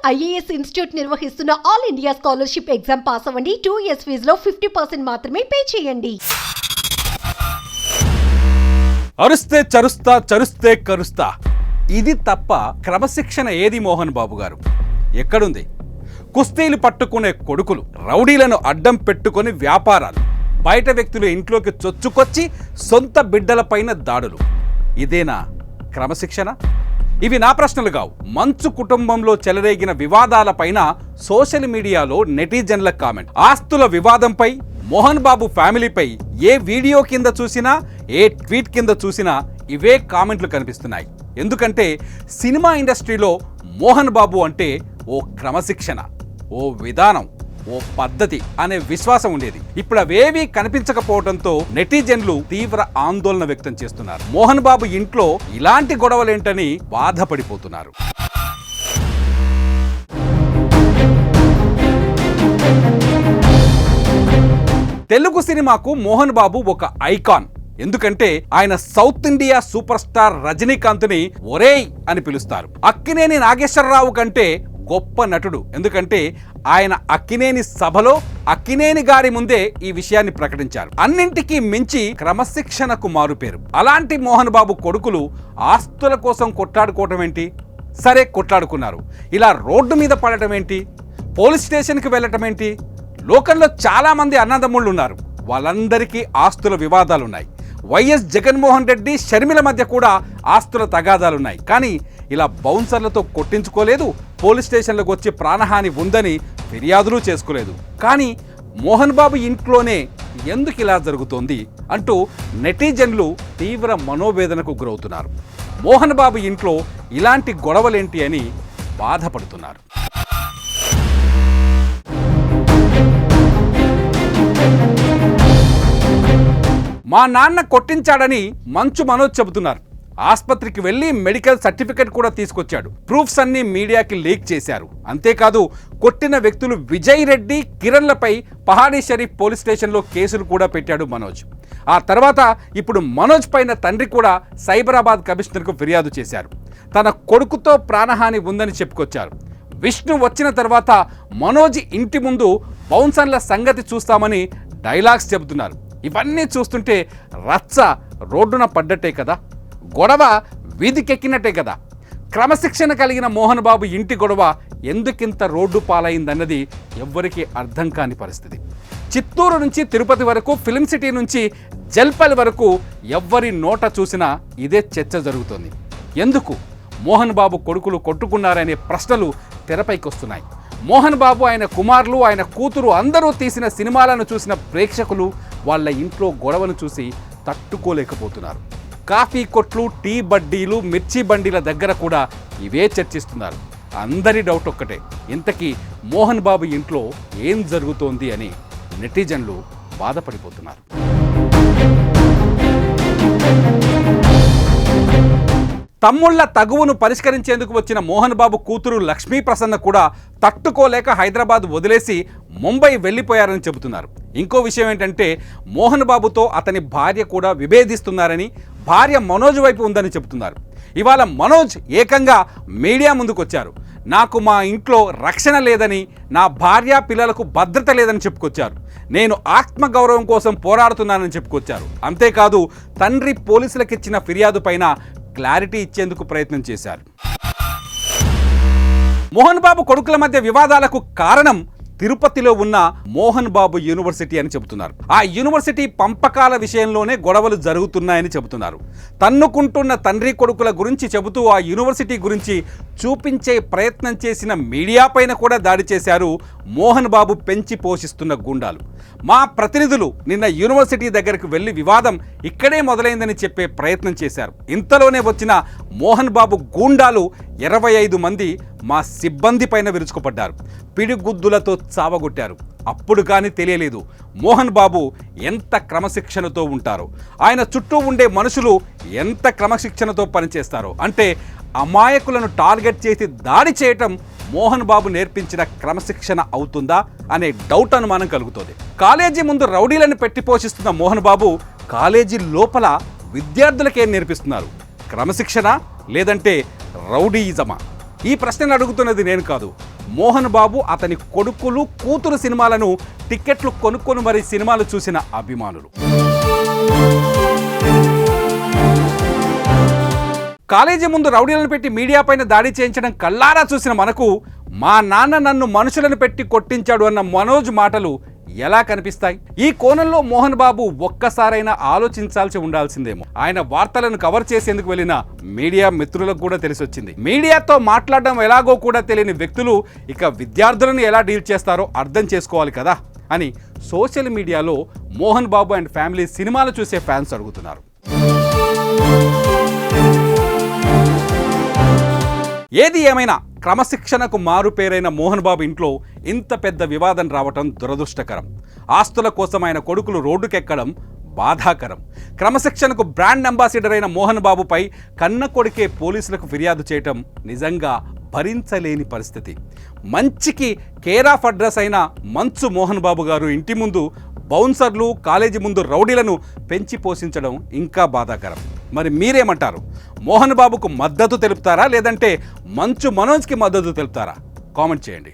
IAS institute నిర్వహిస్తున్న all India scholarship exam pass అవ్వండి. 2 years ఫీజులో 50% మాత్రమే పే చేయండి. అరుస్తే చరుస్తా, చరుస్తే కరుస్తా, ఇది తప్ప క్రమశిక్షణ ఏది మోహన్ బాబు గారు? ఎక్కడుంది? కుస్తీలు పట్టుకునే కొడుకులు, రౌడీలను అడ్డం పెట్టుకొని వ్యాపారాలు, బయట వ్యక్తులు ఇంట్లోకి చొచ్చుకొచ్చి సొంత బిడ్డలపైన దాడులు, ఇదేనా క్రమశిక్షణ? ఇవి నా ప్రశ్నలు కావు. మంచు కుటుంబంలో చెలరేగిన వివాదాలపైన సోషల్ మీడియాలో నెటిజన్ల కామెంట్. ఆస్తుల వివాదంపై, మోహన్ బాబు ఫ్యామిలీపై ఏ వీడియో కింద చూసినా, ఏ ట్వీట్ కింద చూసినా ఇవే కామెంట్లు కనిపిస్తున్నాయి. ఎందుకంటే సినిమా ఇండస్ట్రీలో మోహన్ బాబు అంటే ఓ క్రమశిక్షణ, ఓ విధానం, ఓ పద్ధతి అనే విశ్వాసం ఉండేది. ఇప్పుడు అవేవీ కనిపించకపోవడంతో నెటిజన్లు తీవ్ర ఆందోళన వ్యక్తం చేస్తున్నారు. మోహన్ బాబు ఇంట్లో ఇలాంటి గొడవలేంటని బాధపడిపోతున్నారు. తెలుగు సినిమాకు మోహన్ బాబు ఒక ఐకాన్. ఎందుకంటే ఆయన సౌత్ ఇండియా సూపర్ స్టార్ రజనీకాంత్ని ఒరేయ్ అని పిలుస్తారు. అక్కినేని నాగేశ్వరరావు కంటే గొప్ప నటుడు. ఎందుకంటే ఆయన అక్కినేని సభలో అక్కినేని గారి ముందే ఈ విషయాన్ని ప్రకటించారు. అన్నింటికీ మించి క్రమశిక్షణకు మారుపేరు. అలాంటి మోహన్ బాబు కొడుకులు ఆస్తుల కోసం కొట్లాడుకోవటం ఏంటి? సరే కొట్లాడుకున్నారు, ఇలా రోడ్డు మీద పడటం ఏంటి? పోలీస్ స్టేషన్కి వెళ్ళటం ఏంటి? లోకంలో చాలా మంది అన్నదమ్ముళ్ళు ఉన్నారు, వాళ్ళందరికీ ఆస్తుల వివాదాలున్నాయి. వైఎస్ జగన్మోహన్ రెడ్డి, షర్మిల మధ్య కూడా ఆస్తుల తగాదాలున్నాయి. కానీ ఇలా బౌన్సర్లతో కొట్టించుకోలేదు, పోలీస్ స్టేషన్లకు వచ్చి ప్రాణహాని ఉందని ఫిర్యాదులు చేసుకోలేదు. కానీ మోహన్ బాబు ఇంట్లోనే ఎందుకు ఇలా జరుగుతోంది అంటూ నెటిజన్లు తీవ్ర మనోవేదనకు గురవుతున్నారు. మోహన్ బాబు ఇంట్లో ఇలాంటి గొడవలేంటి అని బాధపడుతున్నారు. మా నాన్న కొట్టించాడని మంచు మనోజ్ చెబుతున్నారు. ఆస్పత్రికి వెళ్ళి మెడికల్ సర్టిఫికెట్ కూడా తీసుకొచ్చాడు. ప్రూఫ్స్ అన్ని మీడియాకి లీక్ చేశారు. అంతేకాదు కొట్టిన వ్యక్తులు విజయ్ రెడ్డి, కిరణ్లపై పహాడీ షరీఫ్ పోలీస్ స్టేషన్లో కేసులు కూడా పెట్టాడు మనోజ్. ఆ తర్వాత ఇప్పుడు మనోజ్ పైన తండ్రి కూడా సైబరాబాద్ కమిషనర్కు ఫిర్యాదు చేశారు. తన కొడుకుతో ప్రాణహాని ఉందని చెప్పుకొచ్చారు. విష్ణు వచ్చిన తర్వాత మనోజ్ ఇంటి ముందు బౌన్సర్ల సంగతి చూస్తామని డైలాగ్స్ చెబుతున్నారు. ఇవన్నీ చూస్తుంటే రచ్చ రోడ్డున పడ్డట్టే కదా, గొడవ వీధికెక్కినట్టే కదా. క్రమశిక్షణ కలిగిన మోహన్ బాబు ఇంటి గొడవ ఎందుకింత రోడ్డు పాలైందన్నది ఎవ్వరికీ అర్థం కాని పరిస్థితి. చిత్తూరు నుంచి తిరుపతి వరకు, ఫిల్మ్ సిటీ నుంచి జల్పల్ వరకు ఎవ్వరి నోట చూసినా ఇదే చర్చ జరుగుతోంది. ఎందుకు మోహన్ బాబు కొడుకులు కొట్టుకున్నారనే ప్రశ్నలు తెరపైకి వస్తున్నాయి. మోహన్ బాబు, ఆయన కుమారులు, ఆయన కూతురు అందరూ తీసిన సినిమాలను చూసిన ప్రేక్షకులు వాళ్ళ ఇంట్లో గొడవను చూసి తట్టుకోలేకపోతున్నారు. కాఫీ కొట్లు, టీ బడ్డీలు, మిర్చి బండీల దగ్గర కూడా ఇవే చర్చిస్తున్నారు. అందరి డౌట్ ఒక్కటే, ఇంతకీ మోహన్ బాబు ఇంట్లో ఏం జరుగుతోంది అని నెటిజన్లు బాధపడిపోతున్నారు. తమ్ముళ్ల తగువును పరిష్కరించేందుకు వచ్చిన మోహన్ బాబు కూతురు లక్ష్మీ ప్రసన్న కూడా తట్టుకోలేక హైదరాబాద్ వదిలేసి ముంబై వెళ్ళిపోయారని చెబుతున్నారు. ఇంకో విషయం ఏంటంటే మోహన్ బాబుతో అతని భార్య కూడా విభేదిస్తున్నారని, భార్య మనోజ్ వైపు ఉందని చెబుతున్నారు. ఇవాళ మనోజ్ ఏకంగా మీడియా ముందుకు వచ్చారు. నాకు మా ఇంట్లో రక్షణ లేదని, నా భార్య పిల్లలకు భద్రత లేదని చెప్పుకొచ్చారు. నేను ఆత్మగౌరవం కోసం పోరాడుతున్నానని చెప్పుకొచ్చారు. అంతేకాదు తండ్రి పోలీసులకు ఇచ్చిన ఫిర్యాదు పైన క్లారిటీ ఇచ్చేందుకు ప్రయత్నం చేశారు. మోహన్ బాబు కొడుకుల మధ్య వివాదాలకు కారణం తిరుపతిలో ఉన్న మోహన్ బాబు యూనివర్సిటీ అని చెబుతున్నారు. ఆ యూనివర్సిటీ పంపకాల విషయంలోనే గొడవలు జరుగుతున్నాయని చెబుతున్నారు. తన్నుకుంటున్న తండ్రి కొడుకుల గురించి చెబుతూ ఆ యూనివర్సిటీ గురించి చూపించే ప్రయత్నం చేసిన మీడియా పైన కూడా దాడి చేశారు మోహన్ బాబు పెంచి పోషిస్తున్న గూండాలు. మా ప్రతినిధులు నిన్న యూనివర్సిటీ దగ్గరకు వెళ్ళి వివాదం ఇక్కడే మొదలైందని చెప్పే ప్రయత్నం చేశారు. ఇంతలోనే వచ్చిన మోహన్ బాబు గూండాలు 25 మంది మా సిబ్బంది పైన విరుచుకుపడ్డారు. పిడిగుద్దులతో చావగొట్టారు. అప్పుడు కానీ తెలియలేదు మోహన్ బాబు ఎంత క్రమశిక్షణతో ఉంటారో, ఆయన చుట్టూ ఉండే మనుషులు ఎంత క్రమశిక్షణతో పనిచేస్తారో. అంటే అమాయకులను టార్గెట్ చేసి దాడి చేయటం మోహన్ బాబు నేర్పించిన క్రమశిక్షణ అవుతుందా అనే డౌట్ అనుమానం కలుగుతుంది. కాలేజీ ముందు రౌడీలను పెట్టి పోషిస్తున్న మోహన్ బాబు కాలేజీ లోపల విద్యార్థులకేం నేర్పిస్తున్నారు? క్రమశిక్షణ లేదంటే రౌడీయిజమా? ఈ ప్రశ్నను అడుగుతున్నది నేను కాదు, మోహన్ బాబు అతని కొడుకులు కూతురు సినిమాలను టిక్కెట్లు కొనుక్కొని మరీ సినిమాలు చూసిన అభిమానులు. కాలేజీ ముందు రౌడీలను పెట్టి మీడియా పైన దాడి చేయించడం కళ్ళారా చూసిన మనకు మా నాన్న నన్ను మనుషులను పెట్టి కొట్టించాడు అన్న మనోజ్ మాటలు ఎలా కనిపిస్తాయి? ఈ కోణంలో మోహన్ బాబు ఒక్కసారైనా ఆలోచించాల్సి ఉండాల్సిందేమో. ఆయన వార్తలను కవర్ చేసేందుకు వెళ్ళిన మీడియా మిత్రులకు కూడా తెలిసొచ్చింది. మీడియాతో మాట్లాడడం ఎలాగో కూడా తెలియని వ్యక్తులు ఇక విద్యార్థులను ఎలా డీల్ చేస్తారో అర్థం చేసుకోవాలి కదా అని సోషల్ మీడియాలో మోహన్ బాబు అండ్ ఫ్యామిలీ సినిమాలు చూసే ఫ్యాన్స్ అడుగుతున్నారు. ఏది ఏమైనా క్రమశిక్షణకు మారుపేరైన మోహన్ బాబు ఇంట్లో ఇంత పెద్ద వివాదం రావటం దురదృష్టకరం. ఆస్తుల కోసం ఆయన కొడుకులు రోడ్డుకెక్కడం బాధాకరం. క్రమశిక్షణకు బ్రాండ్ అంబాసిడర్ అయిన మోహన్ బాబుపై కన్న కొడుకే పోలీసులకు ఫిర్యాదు చేయటం నిజంగా భరించలేని పరిస్థితి. మంచికి కేర్ ఆఫ్ అడ్రస్ అయిన మంచు మోహన్ బాబు గారు ఇంటి ముందు బౌన్సర్లు, కాలేజీ ముందు రౌడీలను పెంచి పోషించడం ఇంకా బాధాకరం. మరి మీరేమంటారు? మోహన్ బాబుకు మద్దతు తెలుపుతారా లేదంటే మంచు మనోజ్కి మద్దతు తెలుపుతారా? కామెంట్ చేయండి.